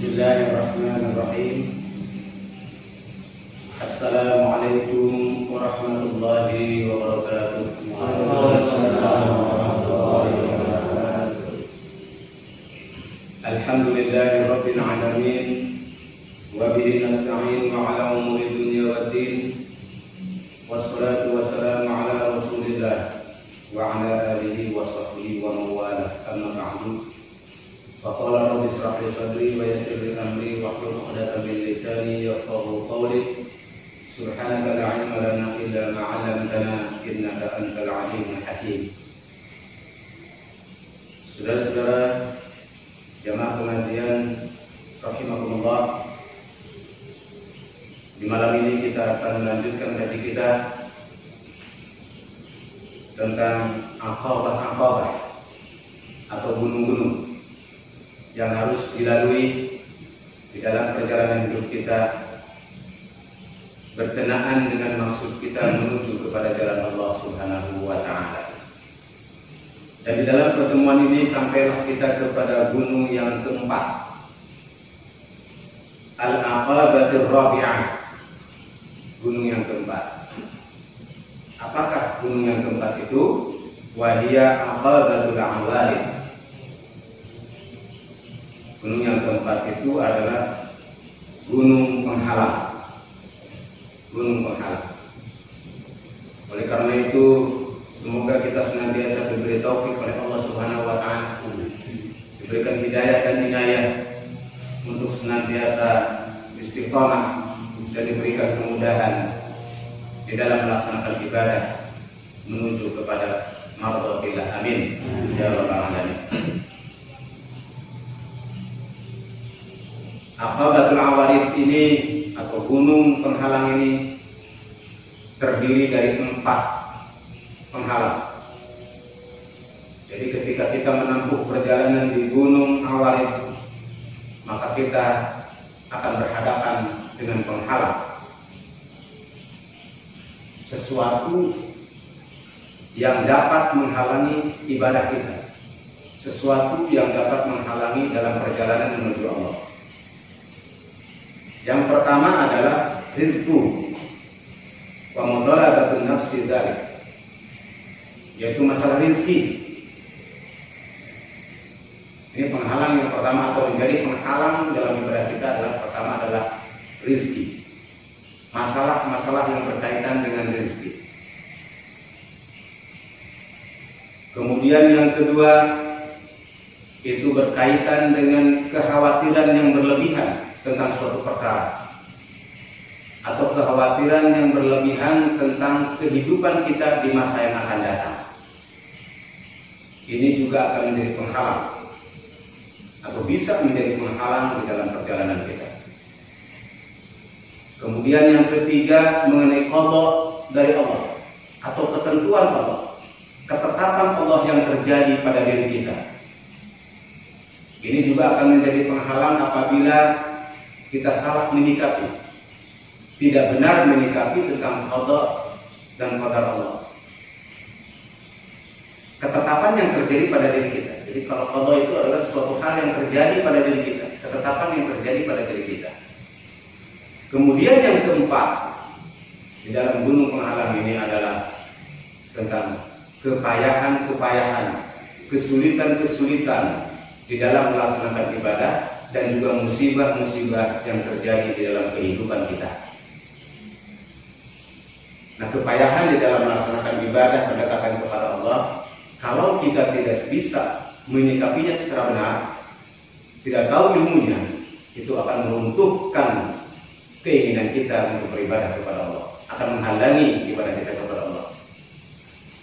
Bismillahirrahmanirrahim. Assalamualaikum warahmatullahi wabarakatuh. Alhamdulillahi rabbil alamin, wa bihi nasta'in ala umuri dunya waddin. Wassalatu wassalamu ala Rasulillah wa ala alihi wa sahbihi wa mawalah. Amma ba'du. Faqala rabbi ishrah li sadri wa yassir li amri wahlul 'uqdatam min lisani yafqahu qawli. Subhanaka la 'ilma lana illa ma 'allamtana innaka antal 'alimul hakim. Saudara-saudara jamaah pengajian rahimakumullah, di malam ini kita akan melanjutkan kaji kita tentang aqabah atau gunung-gunung yang harus dilalui di dalam perjalanan hidup kita berkenaan dengan maksud kita menuju kepada jalan Allah Subhanahu wa Ta'ala. Dan di dalam pertemuan ini sampailah kita kepada gunung yang keempat, Al-Aqabatur Rabi'ah, gunung yang keempat. Apakah gunung yang keempat itu? Wahia Aqabatul Awarid. Gunung yang keempat itu adalah gunung penghalang. Gunung penghalang. Oleh karena itu, semoga kita senantiasa diberi taufik oleh Allah Subhanahu wa Ta'ala, diberikan hidayah dan inayah untuk senantiasa istiqamah dan diberikan kemudahan di dalam melaksanakan ibadah menuju kepada mardhatillah. Amin ya rabbal alamin. Aqabatul Awarid ini atau gunung penghalang ini terdiri dari 4 penghalang. Jadi ketika kita menempuh perjalanan di gunung Awarid, maka kita akan berhadapan dengan penghalang, sesuatu yang dapat menghalangi ibadah kita, sesuatu yang dapat menghalangi dalam perjalanan menuju Allah. Yang pertama adalah rizku wa mudalabatun nafsi dzalik, yaitu masalah rizki. Ini penghalang yang pertama atau menjadi penghalang dalam ibadah kita adalah rizki. Masalah-masalah yang berkaitan dengan rizki. Kemudian yang kedua itu berkaitan dengan kekhawatiran yang berlebihan tentang suatu perkara, atau kekhawatiran yang berlebihan tentang kehidupan kita di masa yang akan datang. Ini juga akan menjadi penghalang atau bisa menjadi penghalang di dalam perjalanan kita. Kemudian yang ketiga mengenai qada dari Allah atau ketentuan Allah, ketetapan Allah yang terjadi pada diri kita. Ini juga akan menjadi penghalang apabila kita salah menyikapi, tidak benar menyikapi tentang qada dan qadar Allah, ketetapan yang terjadi pada diri kita. Jadi kalau qada itu adalah suatu hal yang terjadi pada diri kita, ketetapan yang terjadi pada diri kita. Kemudian yang keempat di dalam gunung penghalang ini adalah tentang kepayahan-kepayahan, kesulitan-kesulitan di dalam melaksanakan ibadah, dan juga musibah-musibah yang terjadi di dalam kehidupan kita. Nah, kepayahan di dalam melaksanakan ibadah pendekatan kepada Allah, kalau kita tidak bisa menyikapinya secara benar, tidak tahu ilmunya, itu akan meruntuhkan keinginan kita untuk beribadah kepada Allah, akan menghalangi ibadah kita kepada Allah.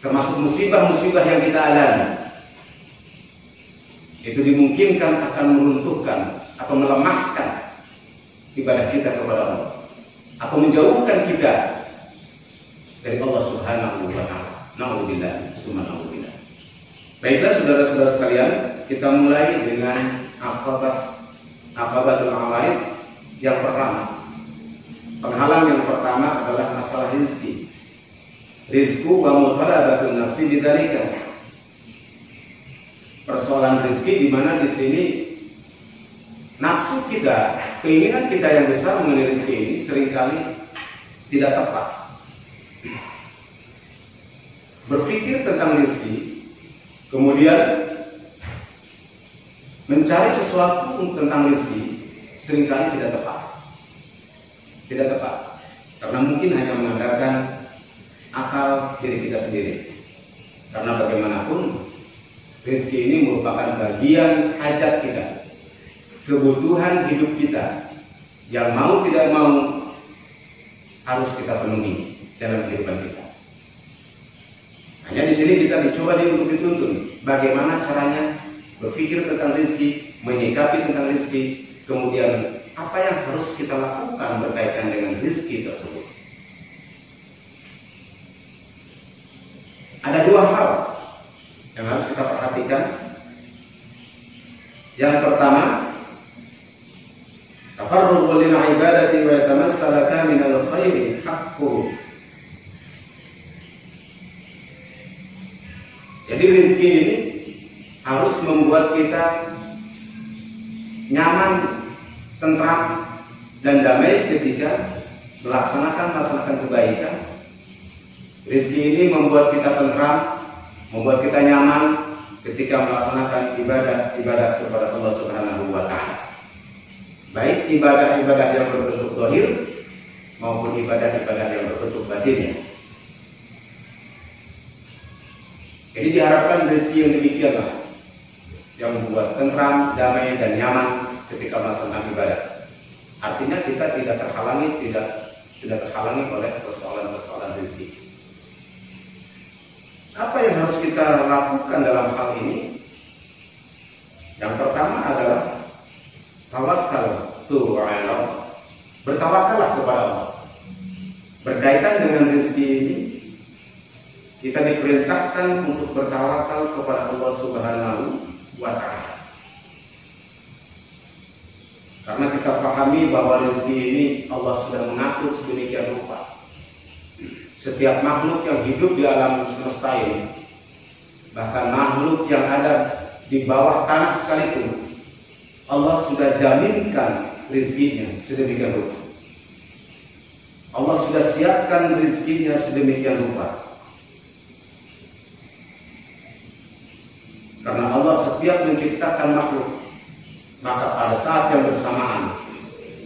Termasuk musibah-musibah yang kita alami, itu dimungkinkan akan meruntuhkan atau melemahkan ibadah kita kepada Allah, atau menjauhkan kita dari Allah Subhanahu wa Ta'ala. Na'udzubillah, summa na'udzubillah. Baiklah saudara-saudara sekalian, kita mulai dengan Aqabatul Awarid. Yang pertama, penghalang yang pertama adalah masalah rizki. Rizku wa mutalabatun nafsi bidzalika. Persoalan rezeki di mana di sini nafsu maksud kita, keinginan kita yang besar mengenai rezeki ini seringkali tidak tepat. Berpikir tentang rezeki, kemudian mencari sesuatu tentang rezeki seringkali tidak tepat. Tidak tepat, karena mungkin hanya mengandalkan akal diri kita sendiri. Karena bagaimanapun rezeki ini merupakan bagian hajat kita, kebutuhan hidup kita, yang mau tidak mau harus kita penuhi dalam kehidupan kita. Hanya di sini kita dicoba untuk dituntun bagaimana caranya berpikir tentang rezeki, menyikapi tentang rezeki, kemudian apa yang harus kita lakukan berkaitan dengan rezeki tersebut. Ada dua hal yang harus kita perhatikan. Yang pertama, tafarruqu lil ibadati wa yatamassalaka min al-khairi haqqu. Jadi rezeki ini harus membuat kita nyaman, tentram, dan damai ketika melaksanakan kebaikan. Rezeki ini membuat kita tentram, membuat kita nyaman ketika melaksanakan ibadah kepada Allah Subhanahu wa Ta'ala. Baik ibadah-ibadah yang berbentuk zahir maupun ibadah-ibadah yang berbentuk batinnya. Jadi diharapkan rezeki yang demikianlah yang membuat tentram, damai, dan nyaman ketika melaksanakan ibadah. Artinya kita tidak terhalangi oleh persoalan-persoalan rezeki. Apa yang harus kita lakukan dalam hal ini? Yang pertama adalah tawakal ala Allah. Bertawakallah kepada Allah. Berkaitan dengan rezeki ini, kita diperintahkan untuk bertawakal kepada Allah Subhanahu wa Ta'ala. Karena kita pahami bahwa rezeki ini Allah sudah mengatur sedemikian rupa. Setiap makhluk yang hidup di alam semesta ini, bahkan makhluk yang ada di bawah tanah sekalipun, Allah sudah jaminkan rezekinya sedemikian rupa. Allah sudah siapkan rezekinya sedemikian rupa. Karena Allah setiap menciptakan makhluk, maka pada saat yang bersamaan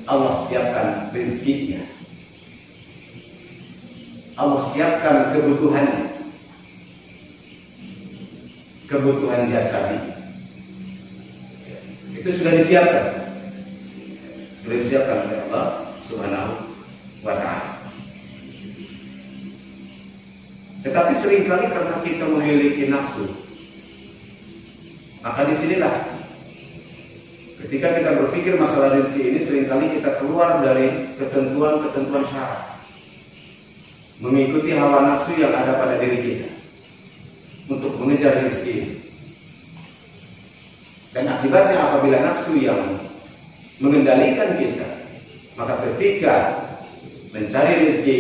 Allah siapkan rezekinya. Allah siapkan kebutuhannya, kebutuhan jasadi. Itu sudah disiapkan oleh Allah Subhanahu wa Ta'ala. Tetapi seringkali karena kita memiliki nafsu, maka disinilah ketika kita berpikir masalah rezeki ini, seringkali kita keluar dari ketentuan-ketentuan syarak, mengikuti hawa nafsu yang ada pada diri kita untuk mengejar rezeki. Dan akibatnya apabila nafsu yang mengendalikan kita, maka ketika mencari rezeki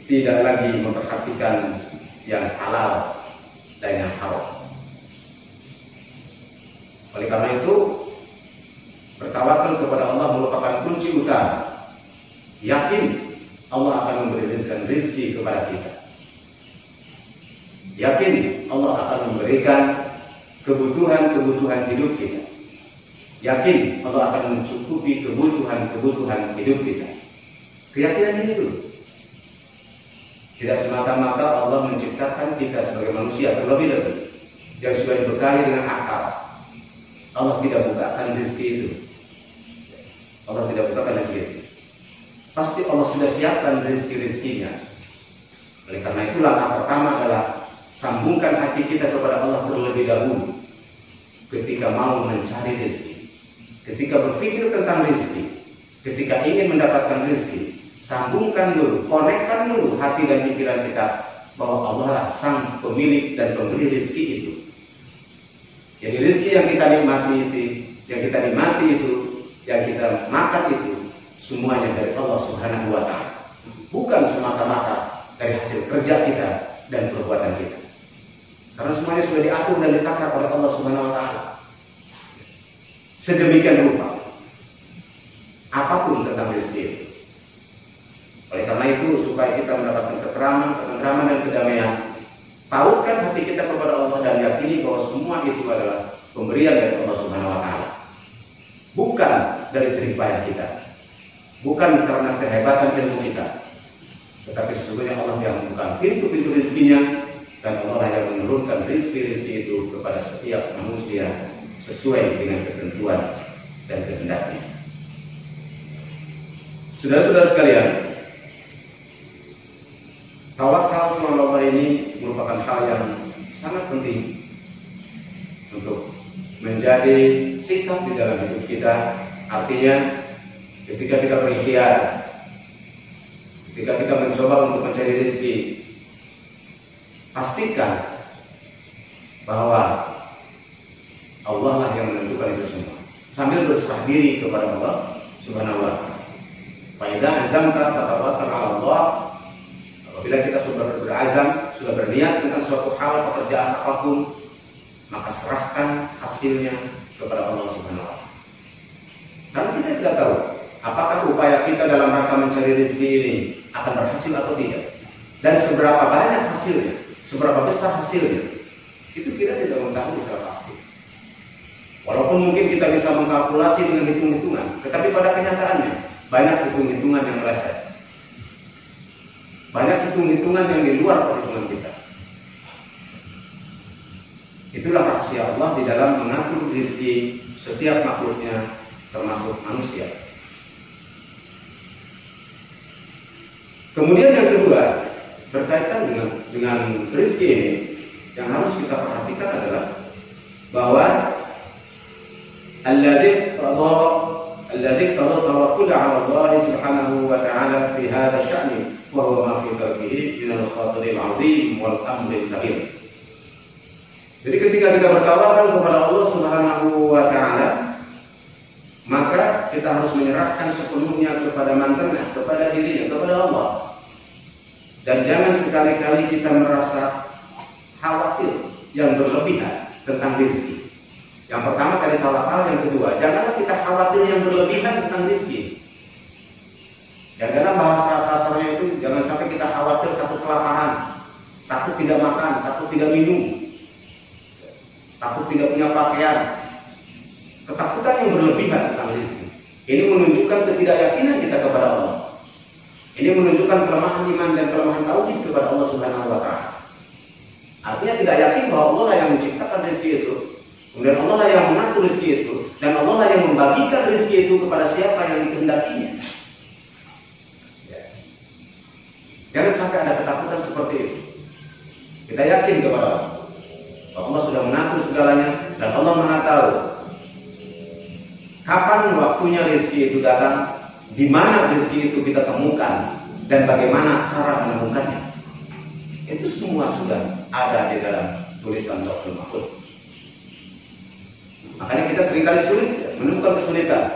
tidak lagi memperhatikan yang halal dan yang haram. Oleh karena itu, bertawakal kepada Allah merupakan kunci utama. Yakin Allah akan memberikan rezeki kepada kita. Yakin Allah akan memberikan kebutuhan-kebutuhan hidup kita. Yakin Allah akan mencukupi kebutuhan-kebutuhan hidup kita. Keyakinan ini dulu. Tidak semata-mata Allah menciptakan kita sebagai manusia terlebih-lebih yang sudah dibekali dengan akal. Allah tidak bukakan rezeki itu. Allah tidak bukakan rezeki itu. Pasti Allah sudah siapkan rezeki-rezekinya. Oleh karena itu langkah pertama adalah sambungkan hati kita kepada Allah terlebih dahulu. Ketika mau mencari rezeki, ketika berpikir tentang rezeki, ketika ingin mendapatkan rezeki, sambungkan dulu, konekkan dulu hati dan pikiran kita bahwa Allah lah sang pemilik dan pemberi rezeki itu. Jadi rezeki yang kita nikmati itu, yang kita makan itu, semuanya dari Allah Subhanahu wa Ta'ala. Bukan semata-mata dari hasil kerja kita dan perbuatan kita. Karena semuanya sudah diatur dan ditata oleh Allah Subhanahu wa Ta'ala. Sedemikian rupa. Oleh karena itu, supaya kita mendapatkan ketentraman dan kedamaian, tautkan hati kita kepada Allah dan yakini bahwa semua itu adalah pemberian dari Allah Subhanahu wa taala. Bukan dari jerih payah kita, bukan karena kehebatan ilmu kita, tetapi sesungguhnya Allah yang membuka pintu-pintu rezekinya, dan Allah yang menurunkan rezeki itu kepada setiap manusia sesuai dengan ketentuan dan kehendaknya. Saudara-saudara sekalian, tawakal kepada Allah ini merupakan hal yang sangat penting untuk menjadi sikap di dalam hidup kita. Artinya, ketika kita berikhtiar, ketika kita mencoba untuk mencari rezeki, pastikan bahwa Allah lah yang menentukan itu semua, sambil berserah diri kepada Allah Subhanahu wa taala. Fa idza azamta fatawakkal 'ala Allah. Apabila kita sudah berazam, sudah berniat tentang suatu hal pekerjaan apapun, maka serahkan hasilnya kepada Allah Subhanahu wa taala. Karena kita tidak tahu apakah upaya kita dalam rangka mencari rezeki ini akan berhasil atau tidak, dan seberapa banyak hasilnya, seberapa besar hasilnya, itu kita tidak mengetahui secara pasti. Walaupun mungkin kita bisa mengkalkulasi dengan hitung-hitungan, tetapi pada kenyataannya banyak hitung-hitungan yang meleset, banyak hitung-hitungan yang di luar perhitungan kita. Itulah rahasia Allah di dalam mengatur rezeki setiap makhluknya, termasuk manusia. Kemudian yang kedua, berkaitan dengan rezeki ini, yang harus kita perhatikan adalah bahwa alladzi qada tawakkul 'ala Allah Subhanahu wa ta'ala fi hadha sya'ni wa huwa ma fi qalbihi min al-khatir al-'azim wal amr al-kabir. Jadi ketika kita bertawakal kepada Allah Subhanahu wa ta'ala, maka kita harus menyerahkan sepenuhnya kepada mantannya, kepada dirinya, kepada Allah. Dan jangan sekali-kali kita merasa khawatir yang berlebihan tentang rezeki. Yang pertama tadi tawakal, yang kedua, janganlah kita khawatir yang berlebihan tentang rezeki. Dan dalam bahasa kasarnya itu, jangan sampai kita khawatir takut kelaparan, takut tidak makan, takut tidak minum, takut tidak punya pakaian. Ketakutan yang berlebihan tentang rezeki ini menunjukkan ketidakyakinan kita kepada Allah. Ini menunjukkan kelemahan iman dan kelemahan tauhid kepada Allah Subhanahu wa taala. Artinya tidak yakin bahwa Allah lah yang menciptakan rezeki itu, kemudian Allah lah yang mengatur rezeki itu, dan Allah lah yang membagikan rezeki itu kepada siapa yang dikehendakinya. Jangan sampai ada ketakutan seperti itu. Kita yakin kepada Allah bahwa Allah sudah mengatur segalanya, dan Allah Maha tahu kapan waktunya rezeki itu datang, di mana rezeki itu kita temukan, dan bagaimana cara menemukannya. Itu semua sudah ada di dalam tulisan Lauhul Mahfuz. Makanya kita seringkali sulit menemukan kesulitan.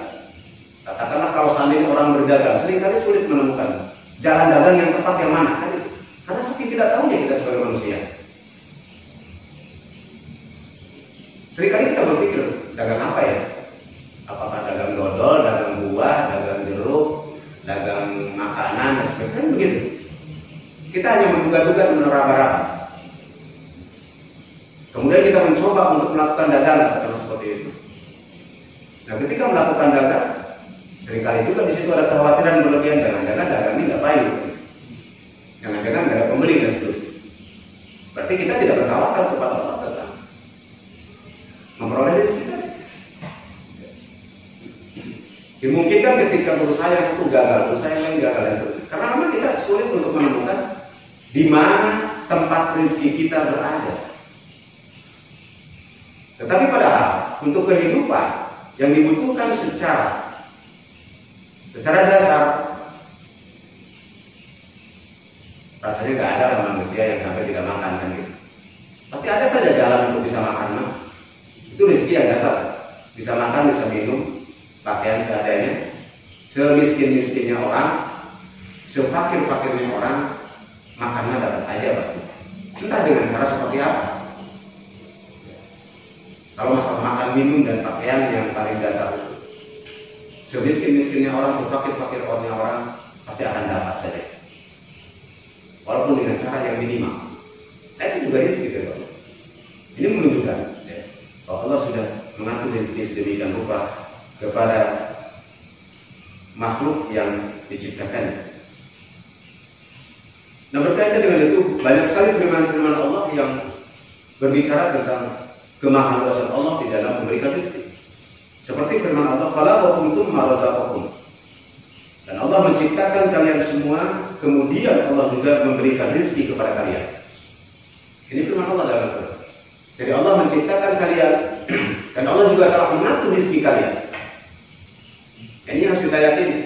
Katakanlah kalau seandainya orang berdagang, seringkali sulit menemukan jalan dagang yang tepat yang mana. Karena saking tidak tahunya kita sebagai manusia. Seringkali kita berpikir, dagang apa ya? Apakah dagang dodol, dagang buah, dagang jeruk, dagang makanan, dan sebagainya, begitu. Kita hanya menduga-duga dan meraba-raba. Kemudian kita mencoba untuk melakukan dagang, katakanlah seperti itu. Nah, ketika melakukan dagang, seringkali juga di situ ada kekhawatiran berlebihan, jangan-jangan dagang ini nggak payu, jangan-jangan nggak ada pembeli dan seterusnya. Berarti kita tidak bertawakal kepada Allah tentang memperoleh rezeki kita. Dimungkinkan ketika berusaha yang satu gagal, berusaha yang lain gagal dan seterusnya. Karena memang kita sulit untuk menemukan di mana tempat rezeki kita berada. Tetapi padahal untuk kehidupan yang dibutuhkan secara dasar, rasanya nggak ada manusia yang sampai tidak makan kan gitu. Pasti ada saja jalan untuk bisa makan, nah. Itu rezeki yang dasar. Bisa makan, bisa minum, pakaian seadanya, semiskin-miskinnya orang, sefakir-fakirnya orang, makannya dapat aja pasti. Entah dengan cara seperti apa. Kalau masalah makan, minum, dan pakaian yang paling dasar itu, semiskin-miskinnya orang, sefakir-fakirnya orang, pasti akan dapat saja, walaupun dengan cara yang minimal. Itu juga rezeki dari Allah. Ini menunjukkan ya, bahwa Allah sudah mengatur rezeki sedemikian rupa kepada makhluk yang diciptakannya. Nah, berkaitan dengan itu banyak sekali firman-firman Allah yang berbicara tentang kemahaluasan Allah di dalam memberikan rezeki. Seperti firman Allah, "Khalaqakum tsumma razaqakum." Dan Allah menciptakan kalian semua, kemudian Allah juga memberikan rezeki kepada kalian. Ini firman Allah dalam Al-Quran. Jadi Allah menciptakan kalian dan Allah juga telah mengatur rezeki kalian. Ini harus kita yakini.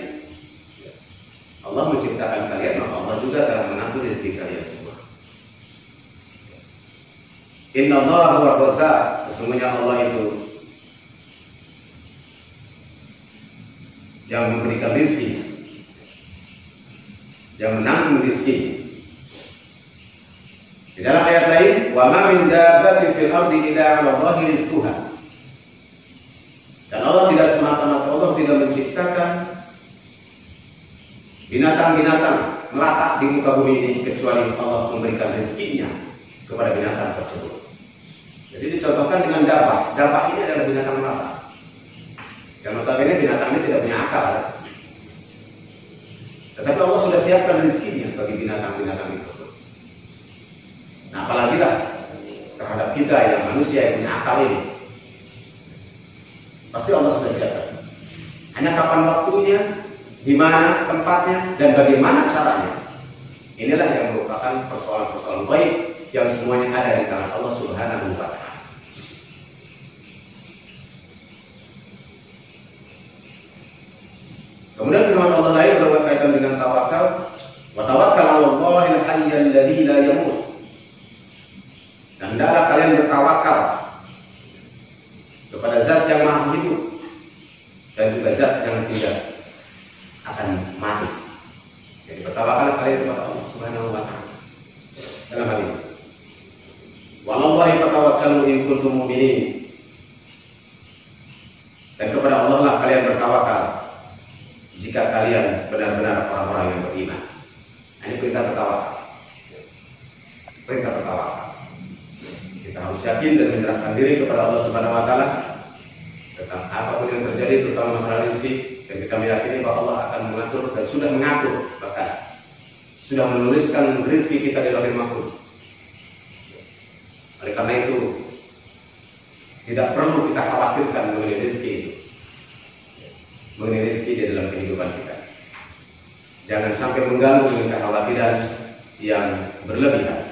Allah menciptakan kalian, maka Allah juga telah mengatur rezeki kalian semua. Inna Allah huwa Razzaq, sesungguhnya Allah itu yang memberikan rezeki, yang menanggung rezeki. Di dalam ayat lain, wa ma min dabbatin fil ardi illa 'ala Allahi rizquha. Dan Allah tidak semata-mata Allah tidak menciptakan binatang-binatang melata di muka bumi ini kecuali Allah memberikan rezekinya kepada binatang tersebut. Jadi dicontohkan dengan dabah. Dabah ini adalah binatang melata. Dan notabene binatang ini tidak punya akal. Tetapi Allah sudah siapkan rezekinya bagi binatang-binatang itu. Nah, apalagi lah terhadap kita yang manusia yang punya akal ini, pasti Allah sudah siapkan. Hanya kapan waktunya, di mana tempatnya, dan bagaimana caranya. Inilah yang merupakan persoalan-persoalan baik yang semuanya ada di tangan Allah Subhanahu wa Ta'ala. Kemudian firman Allah lain berkaitan dengan tawakal, wa tawakkal 'alallahil hayyil ladzi la yamut. Dan hendaklah kalian bertawakal kepada zat yang maha hidup dan juga zat yang tidak akan mati. Jadi bertawakal kalian kepada Allah Subhanahu wa Ta'ala dalam hal ini. Wallahi fatawakkalu in kuntum mu'minin. Dan kepada Allah lah kalian bertawakal jika kalian benar-benar orang-orang yang beriman. Ini perintah bertawakal. Perintah bertawakal. Kita harus yakin dan menyerahkan diri kepada Allah Subhanahu wa Ta'ala tentang apapun yang terjadi, terutama masalah rezeki, dan kita meyakini bahwa Allah akan mengatur dan sudah mengatur, bahkan sudah menuliskan rezeki kita di Lauhul Mahfuz. Oleh karena itu tidak perlu kita khawatirkan mengenai rezeki itu, mengenai rezeki di dalam kehidupan kita. Jangan sampai mengganggu dengan kekhawatiran yang berlebihan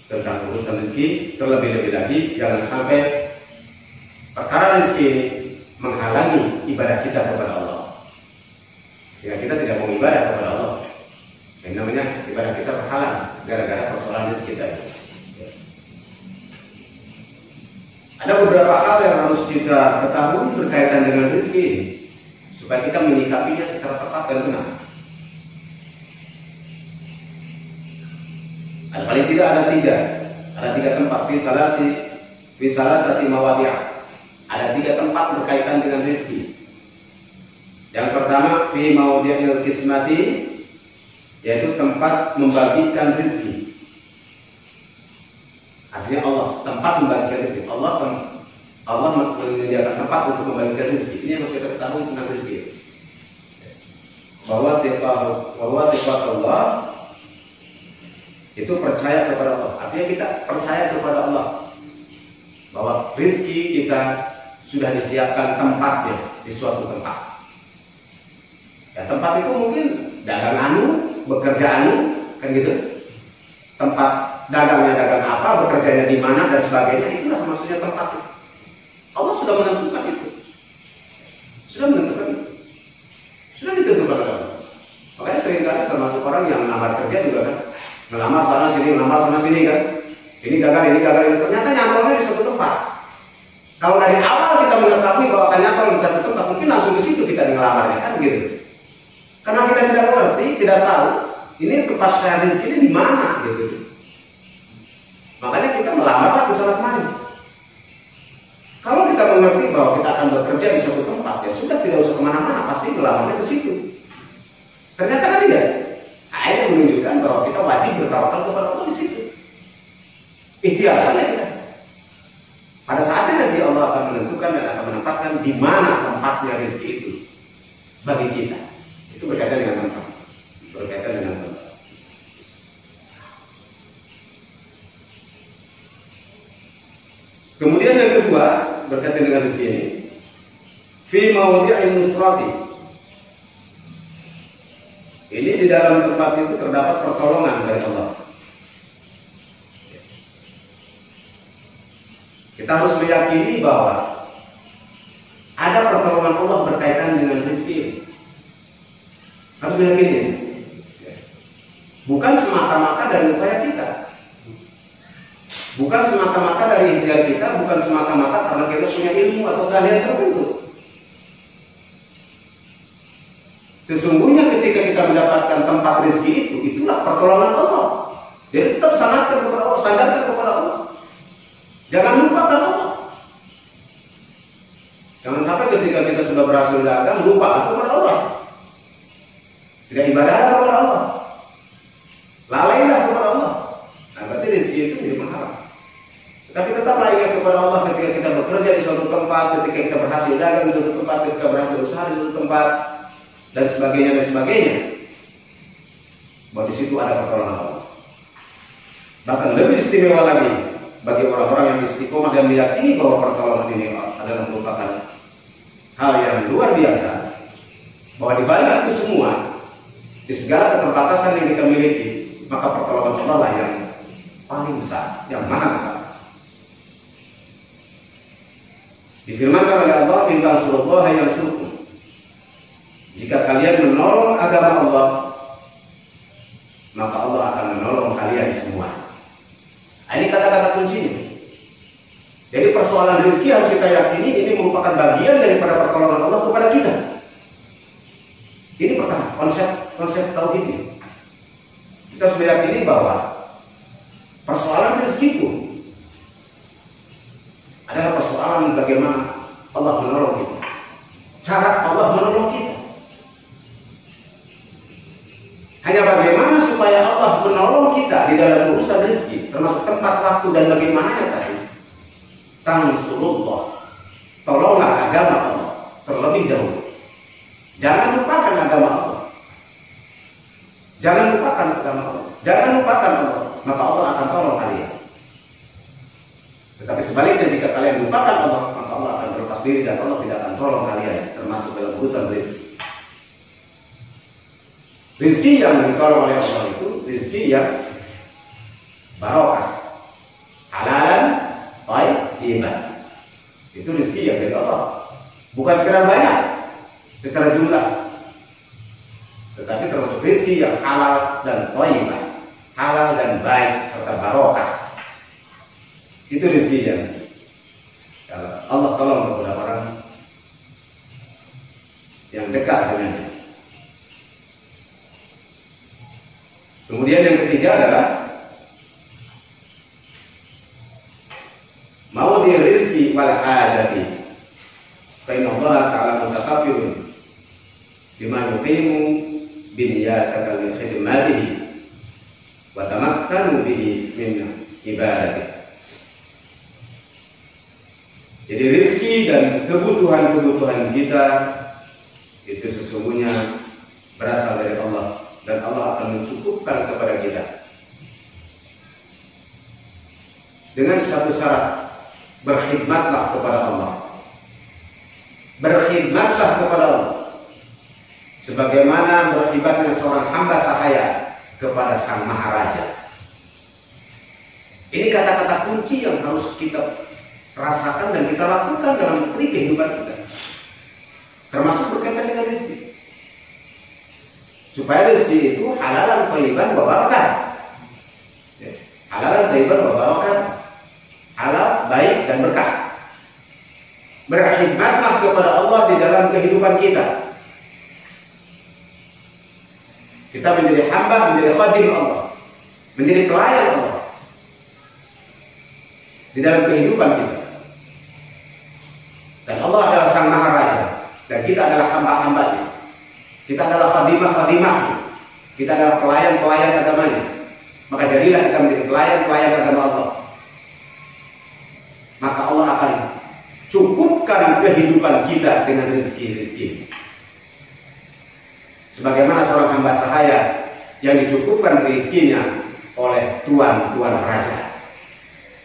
tentang urusan rezeki. Terlebih-lebih lagi jangan sampai perkara rezeki ini menghalangi ibadah kita kepada Allah, sehingga kita tidak mau ibadah kepada Allah. Yang namanya ibadah kita terhalang gara-gara persoalan rezeki kita itu. Ada beberapa hal yang harus kita ketahui berkaitan dengan rezeki ini, supaya kita menyikapinya secara tepat dan benar. Paling tidak ada tiga tempat fi salasati mawadi'. Ada tiga tempat berkaitan dengan rezeki. Yang pertama fi mawdi'il qismati, yaitu tempat membagikan rezeki. Artinya Allah tempat membagikan rezeki. Allah menyediakan tempat untuk membagikan rezeki. Ini yang harus kita ketahui tentang rezeki. Bahwa sifat Allah itu percaya kepada Allah. Artinya kita percaya kepada Allah bahwa rezeki kita sudah disiapkan tempatnya di suatu tempat. Ya, tempat itu mungkin dagang anu, bekerja anu, kan gitu. Tempat dagangnya dagang apa, bekerjanya di mana dan sebagainya, itulah maksudnya tempat itu. Allah sudah menentukan itu. Sudah menentukan itu. Sudah ditentukan oleh Allah. Makanya seringkali termasuk orang yang melamar kerja juga kan, melamar sana sini kan. Ini gagal, ini. Ternyata nyantolnya di satu tempat. Kalau dari awal kita mengetahui bahwa akan nyantol di satu tempat, mungkin langsung di situ kita ngelamarnya kan gitu. Karena kita tidak mengerti, tidak tahu ini kepastian rezeki ini di mana gitu. Makanya kita melamarlah ke sana kemari. Kalau kita mengerti bahwa kita akan bekerja di satu tempat, ya sudah tidak usah kemana-mana, pasti melamarnya ke situ. Ternyata kan tidak. Ini menunjukkan bahwa kita wajib bertawakal kepada Allah di situ. Ikhtiar saja kita. Pada saatnya nanti Allah akan menentukan dan akan menempatkan di mana tempatnya rezeki itu bagi kita. Itu berkaitan dengan tempat. Berkaitan dengan tempat. Kemudian yang kedua berkaitan dengan rezeki ini, fi mawdi'in nusrati. Ini di dalam tempat itu terdapat pertolongan dari Allah. Kita harus meyakini bahwa ada pertolongan Allah berkaitan dengan rezeki. Harus meyakini. Bukan semata-mata dari upaya kita. Bukan semata-mata dari ikhtiar kita, bukan semata-mata karena kita punya ilmu atau keahlian tertentu. Sesungguhnya ketika kita mendapatkan tempat rezeki itu, itulah pertolongan Allah. Jadi tetap sandarkan kepada Allah, sandarkan kepada Allah. Jangan lupakan Allah. Jangan sampai ketika kita sudah berhasil dagang, lupa kepada Allah. Tidak ibadah kepada Allah. Lalailah kepada Allah. Nah, berarti rezeki itu menjadi mahal. Tapi tetaplah ingat kepada Allah ketika kita bekerja di suatu tempat, ketika kita berhasil dagang di suatu tempat, ketika berhasil usaha di suatu tempat, dan sebagainya dan sebagainya. Bahwa di situ ada pertolongan Allah. Bahkan lebih istimewa lagi bagi orang-orang yang istiqomah dan meyakini bahwa pertolongan ini adalah merupakan hal yang luar biasa. Bahwa di balik itu semua, di segala keterbatasan yang kita miliki, maka pertolongan Allah lah yang paling besar, yang mana besar. Difirmankan oleh Allah, "In tansurullaha yansurkum." Jika kalian menolong agama Allah, maka Allah akan menolong kalian semua. Ini kata-kata kuncinya. Jadi persoalan rezeki harus kita yakini ini merupakan bagian daripada pertolongan Allah kepada kita. Ini pertama konsep tauhid ini. Kita harus meyakini bahwa persoalan rezeki itu adalah persoalan bagaimana Allah menolong kita. Cara Allah menolong kita. Hanya bagaimana supaya Allah menolong kita di dalam urusan rezeki, termasuk tempat, waktu, dan bagaimananya tadi. Tansurullah, tolonglah agama Allah terlebih dahulu. Jangan lupakan agama Allah. Jangan lupakan agama Allah. Jangan lupakan Allah, maka Allah akan tolong kalian. Tetapi sebaliknya jika kalian lupakan Allah, maka Allah akan berlepas diri dan Allah tidak akan tolong kalian, termasuk dalam urusan rezeki. Rizki yang ditolong oleh Allah itu rizki yang barokah, halalan, thayyiban. Itu rizki yang dari Allah. Bukan sekedar banyak secara jumlah, tetapi termasuk rizki yang halal dan thayyiban, halal dan baik serta barokah. Itu rizki yang Allah tolong kepada orang yang dekat dengannya. Kemudian yang ketiga adalah maudhi rizki wal hajati. Fa inna Allah ta'ala mutakafirun bima yuqimu biniyataka min khidmatihi wa tamakkanu bihi min ibadati. Jadi rizki dan kebutuhan-kebutuhan kita itu sesungguhnya berasal dari Allah. Dan Allah akan mencukupkan kepada kita dengan satu syarat: berkhidmatlah kepada Allah. Berkhidmatlah kepada Allah sebagaimana beribadah seorang hamba sahaya kepada Sang Maharaja. Ini kata-kata kunci yang harus kita rasakan dan kita lakukan dalam kehidupan kita, termasuk berkaitan dengan rezeki. Supaya rezeki itu halalan thayyiban wa barakah. Halalan thayyiban wa barakah. Halal, baik dan berkah. Berkhidmatlah kepada Allah di dalam kehidupan kita. Kita menjadi hamba, menjadi khadim Allah, menjadi pelayan Allah di dalam kehidupan kita. Dan Allah adalah Sang Maharaja dan kita adalah hamba-hambanya. Kita adalah khadimah-khadimah. Kita adalah pelayan-pelayan agamanya. Maka jadilah kita menjadi pelayan-pelayan agama Allah. Maka Allah akan cukupkan kehidupan kita dengan rezeki-rezeki. Sebagaimana seorang hamba sahaya yang dicukupkan rezekinya oleh tuan raja.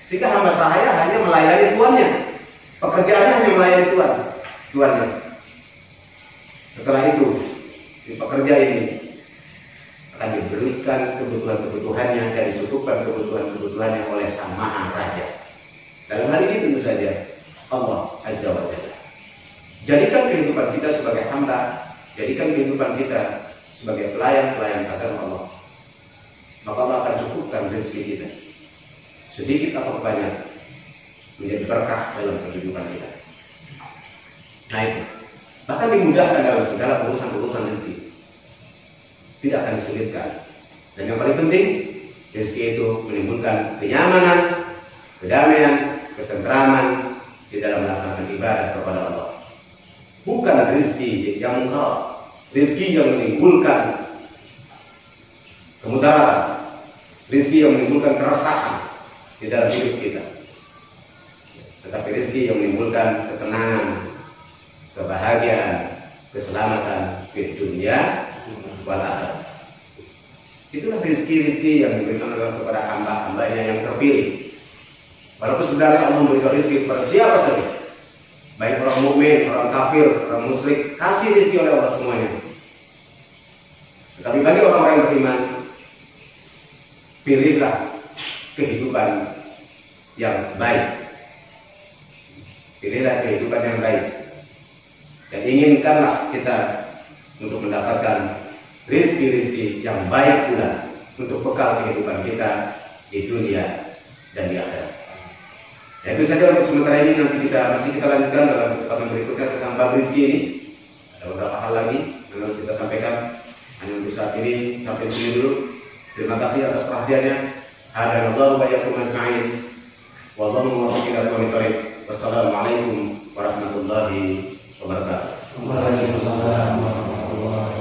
Sehingga hamba sahaya hanya melayani tuannya. Pekerjaannya hanya melayani tuannya. Setelah itu, si pekerja ini akan diberikan kebutuhan-kebutuhannya dan dicukupkan kebutuhan-kebutuhannya oleh Sang Maha Raja. Dalam hal ini tentu saja Allah Azza wa Jalla. Jadikan kehidupan kita sebagai hamba, jadikan kehidupan kita sebagai pelayan-pelayan agama Allah. Maka Allah akan cukupkan rezeki kita, sedikit atau banyak, menjadi berkah dalam kehidupan kita. Nah itu, bahkan dimudahkan dalam segala urusan-urusan rezeki, tidak akan disulitkan. Dan yang paling penting, rezeki itu menimbulkan kenyamanan, kedamaian, ketentraman di dalam melaksanakan ibadah kepada Allah. Bukan rezeki yang mengkal, rezeki yang menimbulkan kemudaratan, rezeki yang menimbulkan keresahan di dalam hidup kita. Tetapi rezeki yang menimbulkan ketenangan, kebahagiaan, keselamatan di dunia wal akhirat. Itulah rezeki-rezeki yang diberikan oleh kepada hamba-hambanya yang terpilih. Walaupun sebenarnya Allah memberikan rezeki kepada siapa saja, baik orang mukmin, orang kafir, orang musyrik, kasih rezeki oleh Allah semuanya. Tetapi bagi orang-orang yang beriman, pilihlah kehidupan yang baik. Pilihlah kehidupan yang baik. Dan inginkanlah kita untuk mendapatkan rezeki-rezeki yang baik pula untuk bekal kehidupan kita di dunia dan di akhirat. Ya, itu saja untuk sementara ini. Nanti masih kita lanjutkan dalam kesempatan berikutnya tentang bab rezeki ini. Ada beberapa hal lagi yang harus kita sampaikan. Hanya untuk saat ini sampai sini dulu. Terima kasih atas perhatiannya. Hadanallahu wa iyyakum ajma'in. Wallahu muwaffiq ila aqwamit thoriq. Wassalamualaikum warahmatullahi wabarakatuh. Waalaikumsalam warahmatullahi wabarakatuh.